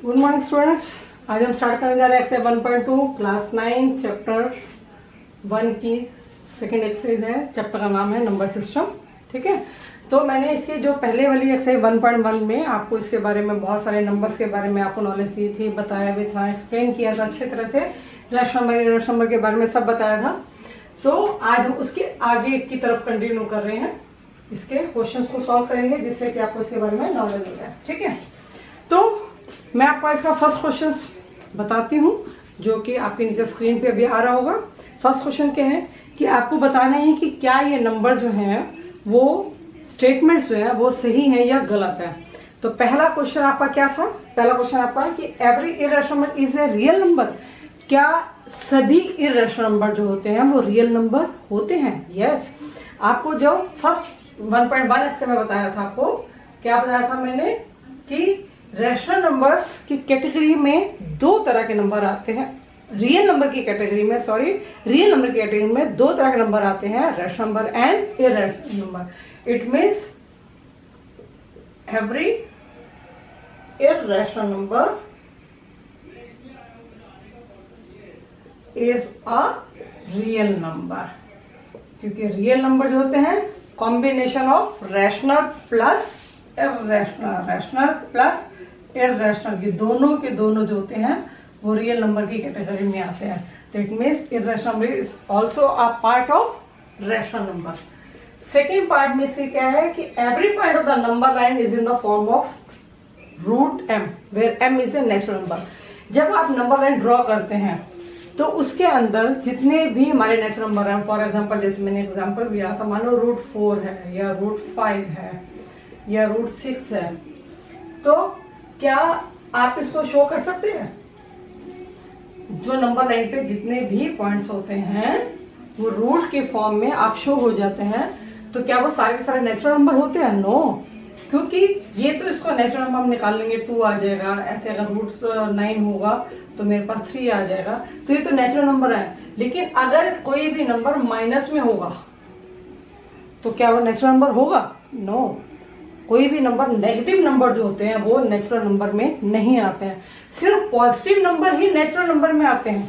Good morning students. आज हम start करने जा रहे हैं एक्सरसाइज 1.2 क्लास 9 चैप्टर 1 की सेकेंड एक्सरसाइज है। चैप्टर का नाम है नंबर सिस्टम। ठीक है, तो मैंने इसकी जो पहले वाली एक्सरसाइज 1.1 में आपको इसके बारे में बहुत सारे नंबर्स के बारे में आपको नॉलेज दी थी, बताया भी था, एक्सप्लेन किया था अच्छे तरह से, रैशनल नंबर इरेशनल नंबर के बारे में सब बताया था। तो आज हम उसके आगे की तरफ कंटिन्यू कर रहे हैं, इसके क्वेश्चंस को सॉल्व करेंगे जिससे कि आपको इसके बारे में नॉलेज हो जाए। ठीक है, तो मैं आपको इसका फर्स्ट क्वेश्चन बताती हूँ जो कि आपके नीचे स्क्रीन पे अभी आ रहा होगा। फर्स्ट क्वेश्चन क्या है कि आपको बताना है कि क्या ये नंबर जो है वो स्टेटमेंट्स जो है वो सही है या गलत है। तो पहला क्वेश्चन आपका क्या था? पहला क्वेश्चन आपका कि every irrational number is a real number. क्या सभी इरेशनल नंबर जो होते हैं वो रियल नंबर होते हैं? यस। आपको जो फर्स्ट 1.1 से मैं बताया था, आपको क्या बताया था मैंने कि रैशनल नंबर्स की कैटेगरी में दो तरह के नंबर आते हैं। रियल नंबर की कैटेगरी में रियल नंबर की कैटेगरी में दो तरह के नंबर आते हैं, rational number and irrational number. It means every irrational number is a real number, क्योंकि रियल नंबर जो होते हैं combination of rational plus irrational, rational plus irrational, ये दोनों के दोनों जो होते हैं वो रियल नंबर की कैटेगरी में आते हैं। तो it means irrational number is also a part of rational number. Second part में इसके क्या है कि every point of the number line is in the form of root M, where M is a natural number. जब आप number line draw करते हैं तो उसके अंदर जितने भी हमारे नेचुरल नंबर हैं, फॉर एग्जाम्पल जैसे मैंने एग्जाम्पल दिया था, मान लो √4 है या √5 है या √6 है, तो क्या आप इसको शो कर सकते हैं? जो नंबर लाइन पे जितने भी पॉइंट्स होते हैं वो रूट के फॉर्म में आप शो हो जाते हैं, तो क्या वो सारे के सारे नेचुरल नंबर होते हैं? नो, क्योंकि ये तो इसको नेचुरल नंबर हम निकाल लेंगे, 2 आ जाएगा। ऐसे अगर √9 होगा तो मेरे पास 3 आ जाएगा, तो ये तो नेचुरल नंबर है। लेकिन अगर कोई भी नंबर माइनस में होगा तो क्या वो नेचुरल नंबर होगा? नो। कोई भी नंबर नेगेटिव नंबर जो होते हैं वो नेचुरल नंबर में नहीं आते हैं, सिर्फ पॉजिटिव नंबर ही नेचुरल नंबर में आते हैं।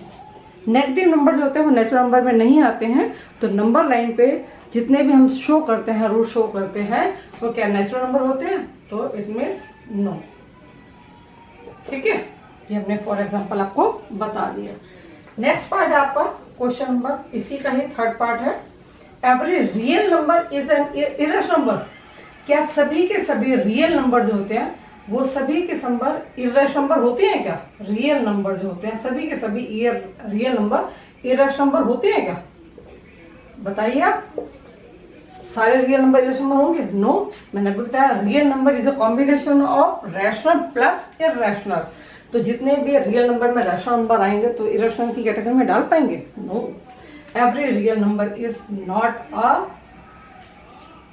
नेगेटिव नंबर जो होते हैं वो नेचुरल नंबर में नहीं आते हैं। तो नंबर लाइन पे जितने भी हम शो करते हैं, रूट शो करते हैं, वो क्या नेचुरल नंबर होते हैं? तो इट मीन्स नो। ठीक है, ये हमने फॉर एग्जांपल आपको बता दिया। नेक्स्ट पार्ट है आपका क्वेश्चन नंबर, इसी का ही थर्ड पार्ट है। Every real number is an irrational number. क्या सभी के सभी रियल नंबर जो होते हैं वो सभी के नंबर इरेशनल नंबर होते हैं क्या? रियल नंबर जो होते हैं सभी के सभी रियल नंबर इरेशनल नंबर होते हैं क्या? बताइए आप, सारे रियल नंबर इरेशनल नंबर होंगे? नो। मैंने बताया real number is a combination of rational plus irrational. तो जितने भी रियल नंबर में रैशनल नंबर आएंगे तो इरेशनल की कैटेगरी में डाल पाएंगे? No. Every real number is not a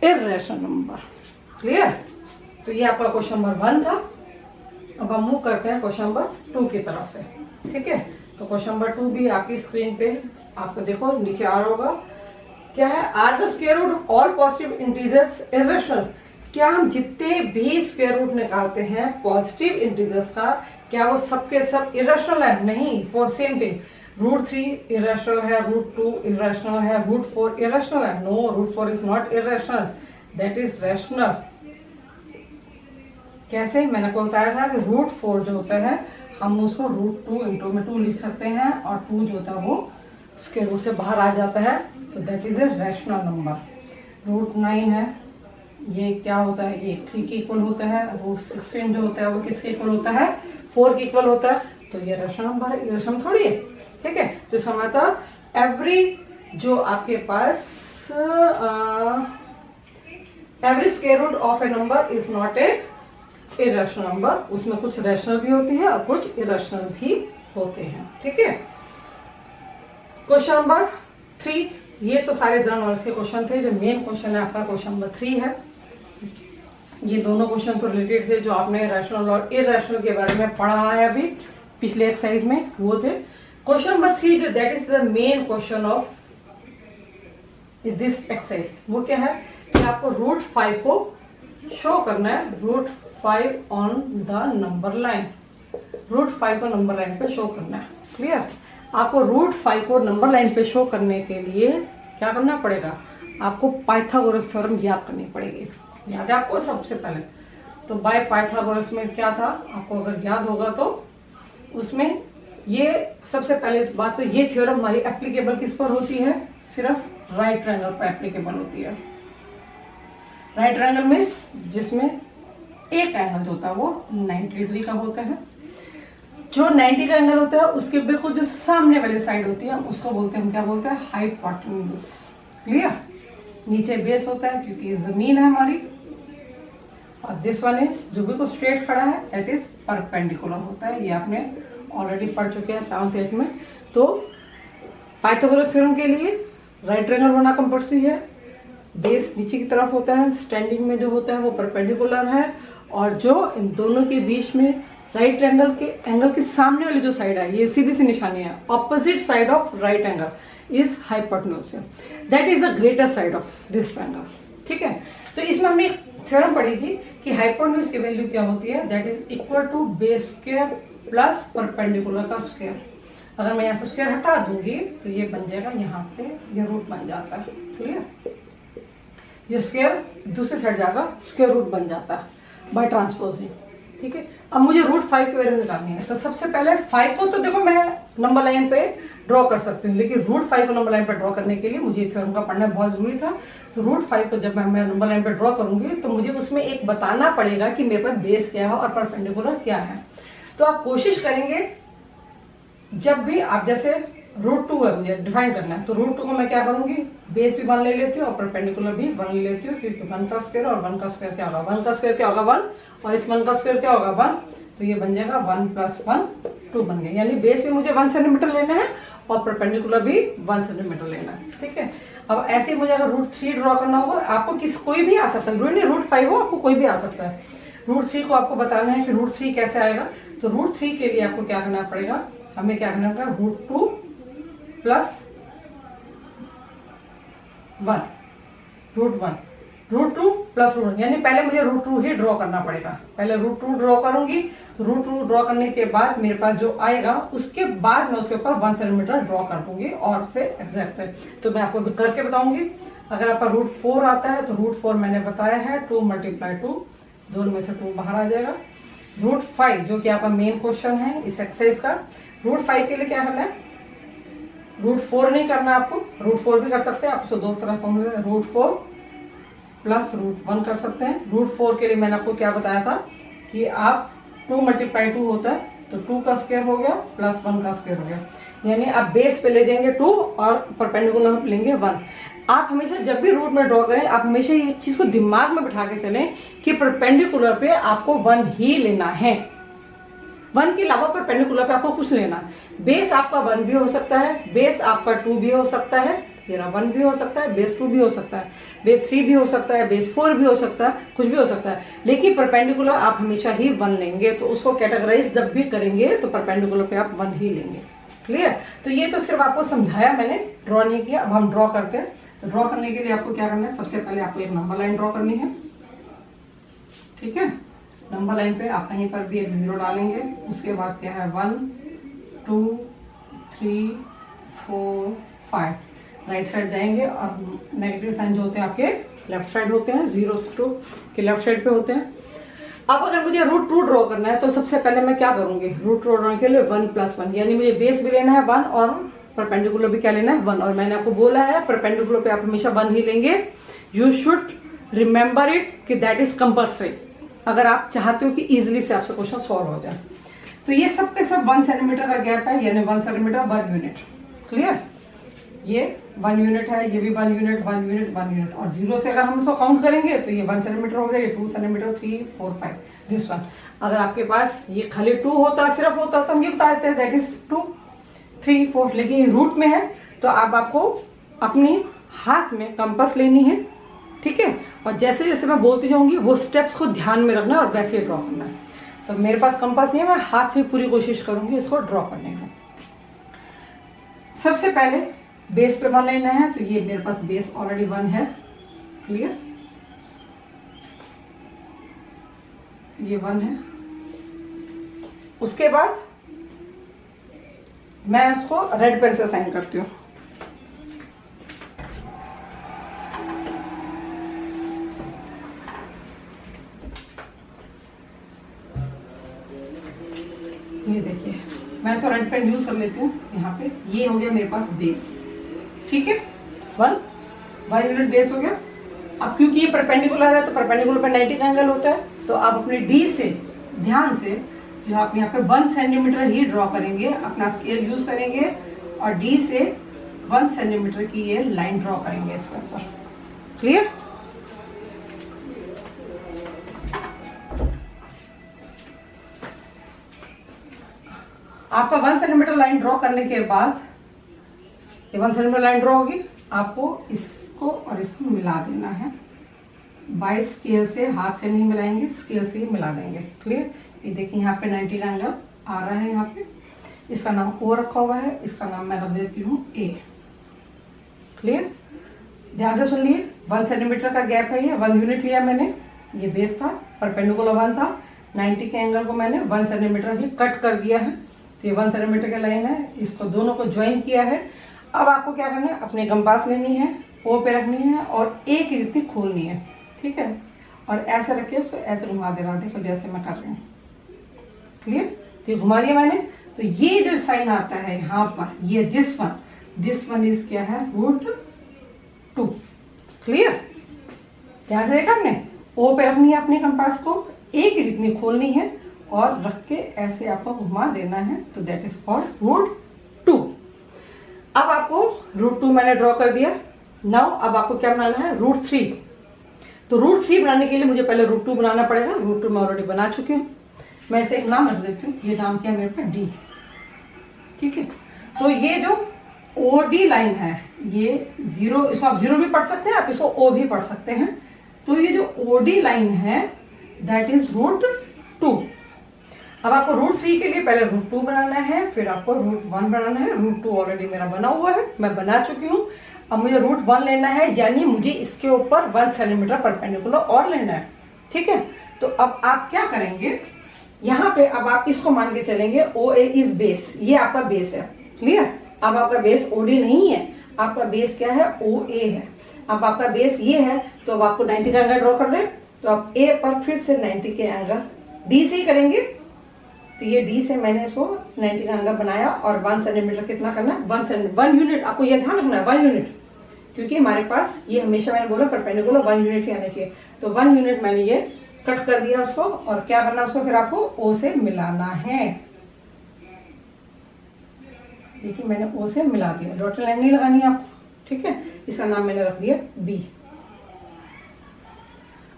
irrational number. Clear? तो ये आपका क्वेश्चन नंबर 1 था। अब हम मूव करते हैं क्वेश्चन नंबर 2 की तरफ से। ठीक है, तो क्वेश्चन नंबर 2 भी आपकी स्क्रीन पे आपको देखो नीचे आ रहा होगा। क्या है? Are the square root of all positive integers irrational. क्या हम जितने भी स्क्वायर रूट निकालते हैं पॉजिटिव इंटीजर्स का, क्या वो सबके सब इरेशनल है? नहीं। फॉर सेम थिंग, √3 इरेशनल है, √2 इरेशनल है, √4 इरेशनल है? No, √4 is not irrational, that is rational. कैसे? मैंने आपको बताया था कि √4 जो होता है हम उसको √2 इंटू में 2 लिख सकते हैं, और 2 जो होता है वो स्क्वायर रूट से बाहर आ जाता है, तो that is a rational number. √9 है, ये क्या होता है? ये 3 के इक्वल होता है। √16 जो होता है वो किसके इक्वल होता है? 4 के इक्वल होता है, तो ये रैशनल नंबर है, इरेशनल थोड़ी है। ठीक है, तो इसका मतलब एवरी जो आपके पास every square root of a number is not a irrational number. उसमें कुछ रैशनल भी होती है और कुछ इरेशनल भी होते हैं। ठीक है, क्वेश्चन नंबर 3, ये तो सारे जनरल नॉलेज के क्वेश्चन थे। जो मेन क्वेश्चन है आपका क्वेश्चन नंबर 3 है। ये दोनों क्वेश्चन तो रिलेटेड थे जो आपने रैशनल और इरेशनल के बारे में पढ़ा है अभी पिछले एक्सरसाइज में, वो थे। क्वेश्चन नंबर 3 जो that is the main question of this exercise, वो क्या है कि आपको √5 को शो करना है, √5 ऑन द नंबर लाइन। √5 को नंबर लाइन पे शो करना है। क्लियर? आपको √5 को नंबर लाइन पे शो करने के लिए क्या करना पड़ेगा? आपको पाइथागोरस थ्योरम याद करनी पड़ेगी। याद है आपको? सबसे पहले तो बाय पाइथागोरस में क्या था, आपको अगर याद होगा तो उसमें ये सबसे पहले बात तो ये थ्योरम हमारी एप्लीकेबल किस पर होती है? सिर्फ राइट ट्रायंगल पर एप्लीकेबल होती है। राइट ट्रायंगल मीन्स जिसमें एक एंगल जो होता है वो 90 डिग्री का होता है। जो 90 का एंगल होता है उसके बिल्कुल जो सामने वाली साइड होती है उसको बोलते हैं, हम क्या बोलते हैं? हाइपोटेन्यूज। क्लियर? नीचे बेस होता है क्योंकि जमीन है हमारी, और दिस वन इज जो बिल्कुल स्ट्रेट खड़ा है दैट इज परपेंडिकुलर होता है। ये आपने ऑलरेडी पढ़ चुके हैं 7th 8th में। तो पाइथागोरस थ्योरम के लिए राइट ट्रायंगल होना कंपल्सरी है। बेस नीचे की तरफ होता है, स्टैंडिंग में जो होता है वो परपेंडिकुलर है, और जो इन दोनों के बीच में राइट ट्रायंगल के एंगल के सामने वाली जो साइड है, ये सीधी सी निशानी है, opposite side of right angle is hypotenuse. That is the greater side of this triangle. ठीक है? तो इसमें हमने एक थ्योरम पढ़ी थी कि हाइपोटेन्यूज की वैल्यू क्या होती है? That is equal to base square plus perpendicular का स्क्वायर। अगर मैं यहाँ से स्क्वायर हटा दूंगी तो ये बन जाएगा, यहाँ पे ये रूट बन जाता है। क्लियर? ये स्क्वायर दूसरी साइड जाएगा, स्क्वायर रूट बन जाता है बाय ट्रांसपोजिंग। ठीक है? अब मुझे √5 की वैल्यू निकालनी है, तो सबसे पहले 5 को तो देखो मैं नंबर लाइन पे ड्रॉ कर सकती हूँ, लेकिन √5 को नंबर लाइन पे ड्रॉ करने के लिए मुझे थ्योरम का पढ़ना बहुत जरूरी था। तो √5 को जब मैं नंबर लाइन पे ड्रॉ करूंगी तो मुझे उसमें एक बताना पड़ेगा कि मेरे पास बेस क्या है और परपेंडिकुलर क्या है। तो आप कोशिश करेंगे जब भी आप जैसे √2 है मुझे डिफाइन करना है, तो √2 को मैं क्या करूंगी? बेस भी 1 ले लेती हूँ और परपेंडिकुलर भी 1 ले लेती हूँ, क्योंकि 1 का स्क्वायर और 1 का स्क्वायर क्या होगा? 1 का स्क्वायर क्या होगा? 1, और इस 1 का स्क्वायर क्या होगा? 1। तो ये बन जाएगा 1 + 1 2 बन गया। यानी बेस भी मुझे 1 सेंटीमीटर लेना है और परपेंडिकुलर भी 1 सेंटीमीटर लेना है। ठीक है? अब ऐसे मुझे अगर √3 ड्रॉ करना होगा, आपको कोई भी आ सकता है, जरूरी नहीं √5 हो, आपको कोई भी आ सकता है। √3 को आपको बताना है कि √3 कैसे आएगा। तो √3 के लिए आपको क्या करना पड़ेगा? हमें क्या करना पड़ेगा? √2 + 1 √2 + √1, यानी पहले मुझे √2 ही ड्रॉ करना पड़ेगा। पहले √2 ड्रॉ करूंगी, तो √2 ड्रॉ करने के बाद मेरे पास जो आएगा उसके बाद मैं उसके ऊपर 1 सेंटीमीटर ड्रॉ कर दूंगी और से एग्जैक्ट है। तो मैं आपको करके बताऊंगी। अगर आपका √4 आता है तो √4 मैंने बताया है 2 × 2, दोनों में से 2 बाहर आ जाएगा। √5 जो कि आपका मेन क्वेश्चन है इस एक्सरसाइज का, √5 के लिए क्या करना है? √4 नहीं करना आपको, √4 भी कर सकते हैं आप, उसको दो तरह फॉर्मूला √4 + √1 कर सकते हैं। √4 के लिए मैंने आपको क्या बताया था कि आप 2 × 2 होता है, तो 2 का स्क्वायर हो गया + 1 का स्क्वायर हो गया, यानी आप बेस पे ले जाएंगे 2 और परपेंडिकुलर लेंगे 1। आप हमेशा जब भी रूट में ड्रॉ करें, आप हमेशा ये चीज को दिमाग में बिठा के चलें कि परपेंडिकुलर पे आपको 1 ही लेना है, 1 के अलावा परपेंडिकुलर पे आपको कुछ लेना। बेस आपका 1 भी हो सकता है, बेस आपका 2 भी हो सकता है, तेरा 1 भी हो सकता है, बेस 2 भी हो सकता है, बेस 3 भी हो सकता है, बेस 4 भी हो सकता है, कुछ भी हो सकता है, लेकिन परपेंडिकुलर आप हमेशा ही 1 लेंगे। तो उसको कैटेगराइज जब भी करेंगे तो परपेंडिकुलर पे आप 1 ही लेंगे। क्लियर? तो ये तो सिर्फ आपको समझाया मैंने, ड्रॉ नहीं किया। अब हम ड्रॉ करते हैं। तो ड्रॉ करने के लिए आपको क्या करना है? सबसे पहले आपको एक नंबर लाइन ड्रॉ करनी है। ठीक है? नंबर लाइन पे आप कहीं पर भी एक 0 डालेंगे, उसके बाद क्या है 1 2 3 4 5 राइट साइड जाएंगे, और नेगेटिव साइन जो होते हैं आपके लेफ्ट साइड होते हैं, 0 से 2 के लेफ्ट साइड पे होते हैं। अब अगर मुझे √2 ड्रॉ करना है तो सबसे पहले मैं क्या करूंगी? √2 ड्रॉ के लिए 1 + 1, यानी मुझे बेस भी लेना है 1 और परपेंडिकुलर भी क्या लेना है 1। और मैंने आपको बोला है परपेंडिकुलर पे आप हमेशा 1 ही लेंगे। यू शुड रिमेंबर इट कि दैट इज कंपल्सरी, अगर आप चाहते हो कि इजिली से आपसे क्वेश्चन सॉल्व हो जाए। तो ये सब के सब 1 सेंटीमीटर का गैप है, यानी 1 सेंटीमीटर 1 यूनिट। क्लियर? ये 1 यूनिट है, ये भी 1 यूनिट 1 यूनिट 1 यूनिट, और 0 से अगर हम इसको काउंट करेंगे तो ये 1 सेंटीमीटर हो गया, ये 2 सेंटीमीटर 3 4 5 दिस वन। अगर आपके पास ये खाली 2 होता सिर्फ होता तो हम ये बता देते हैं दैट इज 2 3 4, लेकिन ये रूट में है तो अब आपको अपनी हाथ में कंपास लेनी है। ठीक है? और जैसे जैसे मैं बोलती जाऊंगी वो स्टेप्स को ध्यान में रखना और वैसे ड्रॉ करना है। तो मेरे पास कंपास नहीं है, मैं हाथ से पूरी कोशिश करूंगी इसको ड्रॉ करने की। सबसे पहले बेस पे 1 लेना है, तो ये मेरे पास बेस ऑलरेडी 1 है। क्लियर? ये 1 है, उसके बाद मैं उसको रेड पेन से साइन करती हूँ। ये देखिए मैं इसको रेड पेन यूज कर लेती हूँ। यहाँ पे ये हो गया मेरे पास बेस, ठीक है, 1 यूनिट बेस हो गया। अब क्योंकि ये परपेंडिकुलर है तो परपेंडिकुलर पे 90 का एंगल होता है, तो आप अपने डी से ध्यान से जो आप यहाँ पे 1 सेंटीमीटर ही ड्रॉ करेंगे, अपना स्केल यूज करेंगे और डी से 1 सेंटीमीटर की ये लाइन ड्रॉ करेंगे इसके ऊपर। क्लियर? आपका 1 सेंटीमीटर लाइन ड्रॉ करने के बाद ये 1 सेंटीमीटर लाइन ड्रॉ होगी, आपको इसको और इसको मिला देना है। बाय स्केल से, हाथ से नहीं मिलाएंगे, स्केल से ही मिला देंगे। क्लियर? ये देखिए यहाँ पे 90 का एंगल आ रहा है। यहाँ पे इसका नाम ओ रखा हुआ है, इसका नाम मैं रख देती हूँ ए। क्लियर? ध्यान से सुनिए, 1 सेंटीमीटर का गैप है, ये 1 यूनिट लिया मैंने, ये बेस था, परपेंडिकुलर 1 था, 90 के एंगल को मैंने 1 सेंटीमीटर ही कट कर दिया है। तो ये 1 सेंटीमीटर की लाइन है, इसको दोनों को ज्वाइन किया है। अब आपको क्या करना है, अपने कंपास लेनी है, ओ पे रखनी है और ए की जितनी खोलनी है, ठीक है, और ऐसे रखिए, उसको ऐसे घुमा दे रहा, देखो जैसे मैं कर रही हूँ। क्लियर? तो घुमा दिया मैंने। तो ये जो साइन आता है यहाँ पर, ये दिस वन इज क्या है, √2। क्लियर? ध्यान से देखा आपने, ओ पे रखनी है अपने कंपास को, ए की जितनी खोलनी है और रख के ऐसे आपको घुमा देना है, तो दैट इज कॉल्ड √2। अब आपको √2 मैंने ड्रॉ कर दिया। नाउ अब आपको क्या बनाना है, √3। तो √3 बनाने के लिए मुझे पहले √2 बनाना पड़ेगा। √2 मैं ऑलरेडी बना चुकी हूँ। मैं इसे एक नाम रख देती हूँ, ये नाम क्या है मेरे पास, डी। ठीक है, तो ये जो ओडी लाइन है, ये 0, इसको आप 0 भी पढ़ सकते हैं, आप इसको ओ भी पढ़ सकते हैं। तो ये जो ओडी लाइन है दैट इज √2। अब आपको √3 के लिए पहले √2 बनाना है, फिर आपको √1 बनाना है। √2 ऑलरेडी मेरा बना हुआ है, मैं बना चुकी हूँ। अब मुझे √1 लेना है, यानी मुझे इसके ऊपर 1 सेंटीमीटर परपेंडिकुलर और लेना है। ठीक है, तो अब आप क्या करेंगे, यहाँ पे अब आप इसको मान के चलेंगे ओ ए इज बेस, ये आपका बेस है। क्लियर? अब आपका बेस ओडी नहीं है, आपका बेस क्या है, ओ ए है। अब आपका बेस ये है, तो अब आपको 90 का एंगल ड्रॉ कर रहे हैं, तो आप ए पर फिर से 90 के एंगल डी से ही करेंगे। तो ये डी से मैंने इसको 90 का एंगल बनाया और 1 सेंटीमीटर कितना करना है, 1 यूनिट। आपको ये ध्यान रखना है 1 यूनिट, क्योंकि हमारे पास ये हमेशा मैंने बोला परपेंडिकुलर 1 यूनिट ही आना चाहिए। तो 1 यूनिट मैंने ये कट कर दिया उसको, और क्या करना है उसको फिर आपको ओ से मिलाना है। देखिए मैंने ओ से मिला दिया, डॉटेड लाइन नहीं लगानी है आपको। ठीक है, इसका नाम मैंने रख दिया बी।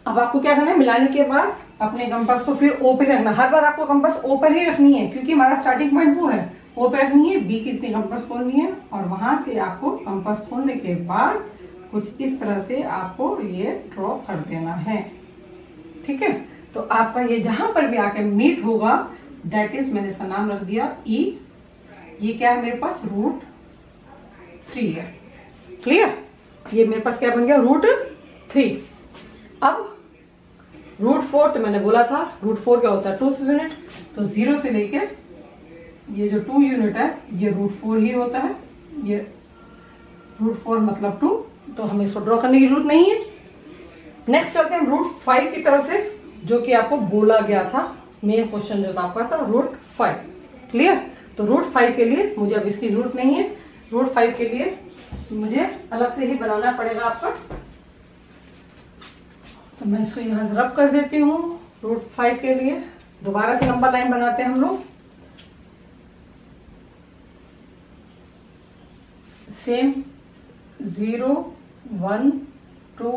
अब आपको क्या करना है, मिलाने के बाद अपने कंपास को फिर ओ पे रखना। हर बार आपको कंपास ओ पर ही रखनी है, क्योंकि हमारा स्टार्टिंग पॉइंट वो है, ओ पे रखनी है, बी की इतनी कंपास खोलनी है, और वहां से आपको कंपास खोलने के बाद कुछ इस तरह से आपको ये ड्रॉ कर देना है। ठीक है, तो आपका ये जहां पर भी आके मीट होगा दैट इज, मैंने इसका नाम रख दिया ई। ये क्या है मेरे पास, √3 है। क्लियर? ये मेरे पास क्या बन गया, √3। अब √4 तो मैंने बोला था, √4 क्या होता है, 2 यूनिट। तो 0 से लेके ये जो 2 यूनिट है ये √4 ही होता है। ये √4 मतलब 2, तो हमें इसको ड्रॉ करने की जरूरत नहीं है। नेक्स्ट चलते हैं √5 की तरफ से, जो कि आपको बोला गया था, मेन क्वेश्चन जो था आपका था √5। क्लियर? तो √5 के लिए मुझे अब इसकी जरूरत नहीं है। √5 के लिए मुझे अलग से ही बनाना पड़ेगा आपका। तो मैं इसको यहां से रब कर देती हूँ। √5 के लिए दोबारा से नंबर लाइन बनाते हैं हम लोग, सेम 0 1 2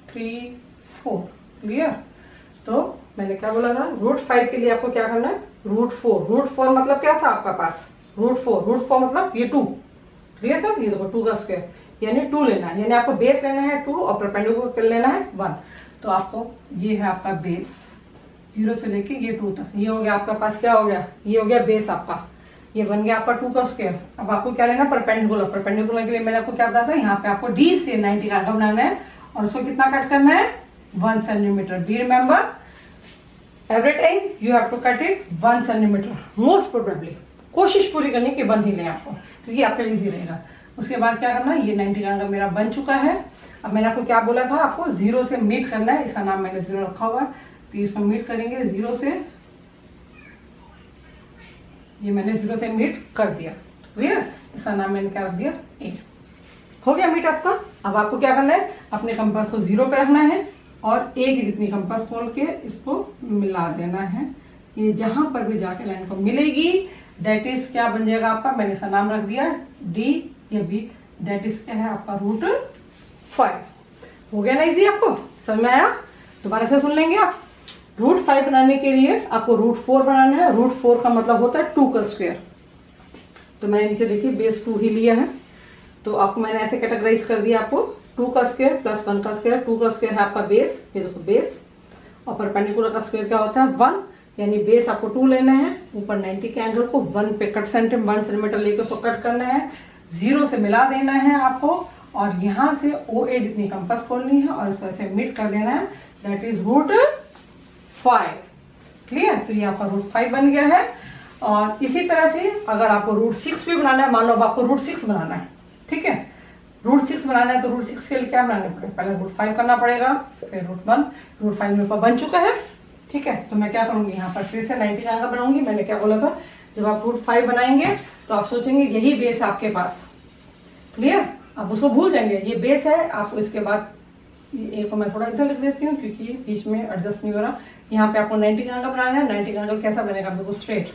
3 4। क्लियर? तो मैंने क्या बोला था, √5 के लिए आपको क्या करना है, √4 मतलब क्या था आपका पास, √4 मतलब ये 2। क्लियर था? ये देखो 2 का स्क्वायर, यानी 2 लेना है, यानी आपको बेस लेना है 2 और परपेंडिकुलर लेना है 1। तो आपको ये है आपका बेस, 0 से लेके ये 2 तक, ये हो गया आपका पास, क्या हो गया, ये हो गया बेस आपका, ये बन गया आपका 2 का स्क्वायर। अब आपको क्या लेना, परपेंडिकुलर के लिए मैंने आपको क्या बताया था, यहाँ पे आपको डी से 90 का एंगल बनाना है और उसको कितना कट करना है, 1 centimetre. Be remember every time you have to cut it 1 centimetre most probably. कोशिश पूरी करनी कि बन ही लें आपको, क्योंकि आपके लिए इजी रहेगा। उसके बाद क्या करना, ये 90 का एंगल मेरा बन चुका है। अब मैंने आपको क्या बोला था, आपको 0 से मीट करना है। इसका नाम मैंने 0 रखा हुआ है, तो इसको मीट करेंगे 0 से। ये मैंने 0 से मीट कर दिया, क्लियर। इसका नाम मैंने क्या रख दिया, A। हो गया मीट आपका। अब आपको क्या करना है, अपने कंपास को 0 पे रखना है और A की जितनी कंपास खोल के इसको मिला देना है। ये जहां पर भी जाके लाइन को मिलेगी दैट इज क्या बन जाएगा आपका, मैंने इसका नाम रख दिया D या B, दैट इज क्या है आपका √5। हो गया ना इजी, आपको समझ में आया। दोबारा से सुन लेंगे आप। √5 बनाने के लिए आपको √4 बनाना है। √4 का मतलब होता है 2 का स्क्वायर। तो मैंने नीचे देखिए बेस 2 ही लिया है, तो आपको मैंने ऐसे कैटेगराइज कर दिया। आपको 2 का स्क्वायर प्लस 1 का स्क्वायर। 2 का स्क्वायर है आपका बेस, ये देखो बेस, और परपेंडिकुलर का स्क्वायर क्या होता है 1, यानी बेस आपको 2 लेना है। ऊपर 90 के एंगल को 1 पे कट 1 सेंटीमीटर लेकर उसको कट करना है, 0 से मिला देना है आपको, और यहां से OA जितनी कंपास खोलनी है और इसको ऐसे मिट कर देना है, दैट इज √5। क्लियर। तो ये आपका √5 बन गया है। और इसी तरह से अगर आपको √6 भी बनाना है, मान लो अब आपको √6 बनाना है, ठीक है, √6 बनाना है, तो √6 के लिए क्या बनाना पड़ेगा, पहले √5 करना पड़ेगा, फिर √1। √5 मेरे पास बन चुका है, ठीक है। तो मैं क्या करूंगी, यहाँ पर फिर से 90 का एंगल बनाऊंगी। मैंने क्या बोला था, जब आप √5 बनाएंगे तो आप सोचेंगे यही बेस आपके पास, क्लियर। आप उसको भूल जाएंगे, ये बेस है। आपको इसके बाद ये को मैं थोड़ा इधर लिख देती हूँ क्योंकि बीच में एडजस्ट नहीं हो रहा। यहाँ पे आपको 90 का एंगल बनाना है। 90 का एंगल कैसा बनेगा, बिल्कुल स्ट्रेट,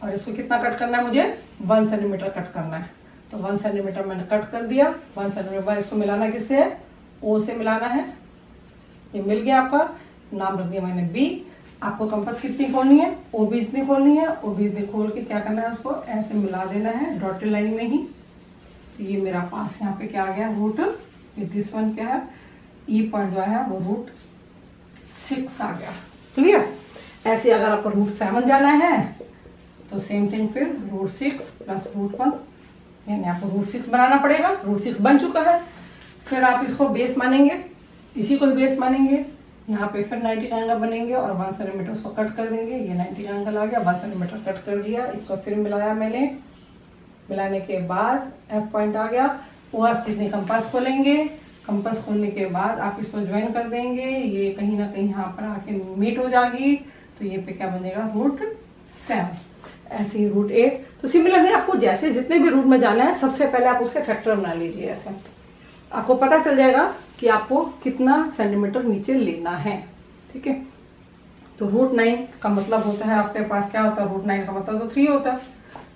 और इसको कितना कट करना है, मुझे 1 सेंटीमीटर कट करना है। तो 1 सेंटीमीटर मैंने कट कर दिया। 1 सेंटीमीटर इसको मिलाना किससे है, O से मिलाना है। ये मिल गया आपका, नाम रख दिया मैंने B। आपको कंपास कितनी खोलनी है, OB इतनी खोलनी है। OB इतनी खोल के क्या करना है, उसको ऐसे मिला देना है डॉटेड लाइन में ही। तो ये मेरा पास यहाँ पे क्या आ गया, दिस वन क्या है, E पॉइंट जो है वो √6 आ गया, क्लियर। ऐसे अगर आपको √7 जाना है तो सेम थिंग, फिर √6 प्लस √1, यानी आपको √6 बनाना पड़ेगा। √6 बन चुका है। फिर आप इसको बेस मानेंगे, इसी को बेस मानेंगे। यहाँ पे फिर 90 का एंगल बनेंगे और 1 सेंटीमीटर उसको कट कर देंगे। ये 90 का एंगल आ गया, 1 सेंटीमीटर कट कर दिया। इसको फिर मिलाया मैंने, मिलाने के बाद F पॉइंट आ गया। OF जितनी कंपास खोलेंगे, कंपास खोलने के बाद आप इसको ज्वाइन कर देंगे। ये कहीं ना कहीं यहाँ पर आके मीट हो जाएगी, तो ये पे क्या बनेगा, √7। ऐसे ही √8। तो सिमिलरली आपको जैसे जितने भी रूट में जाना है, सबसे पहले आप उसके फैक्टर बना लीजिए। ऐसे आपको पता चल जाएगा कि आपको कितना सेंटीमीटर नीचे लेना है, ठीक है। तो √9 का मतलब होता है आपके पास क्या होता है, √9 का मतलब तो 3 होता है।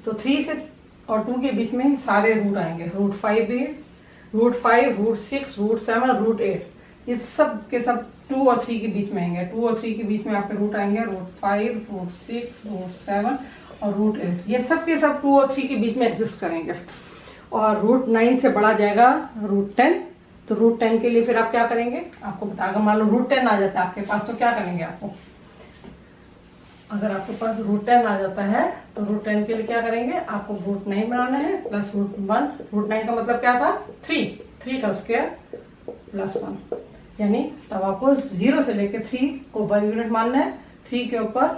तो 3 से और 2 के बीच में सारे रूट आएंगे, √5 भी, √5, √6, √7, √8। इस सब के सब 2 और 3 के बीच में आएंगे। 2 और 3 के बीच में आपके रूट आएंगे √5, √6, √7 और √8। ये सब के सब 2 और 3 के बीच में एग्जिस्ट करेंगे। और √9 से बढ़ा जाएगा √10। तो √10 के लिए फिर आप क्या करेंगे, आपको बता, मान लो √10 आ जाता है आपके पास, तो क्या करेंगे आपको, अगर आपके पास √10 आ जाता है तो √10 के लिए क्या करेंगे, आपको √9 बनाना है प्लस √1। √9 का मतलब क्या था, 3 का स्क्वायर प्लस 1, यानी तब आपको 0 से लेकर 3 को 1 यूनिट मानना है। 3 के ऊपर